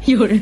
有人。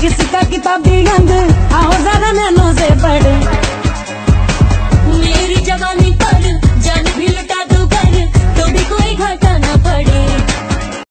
किसी का किताबी गंद आओ जरा नैनो से पढ़े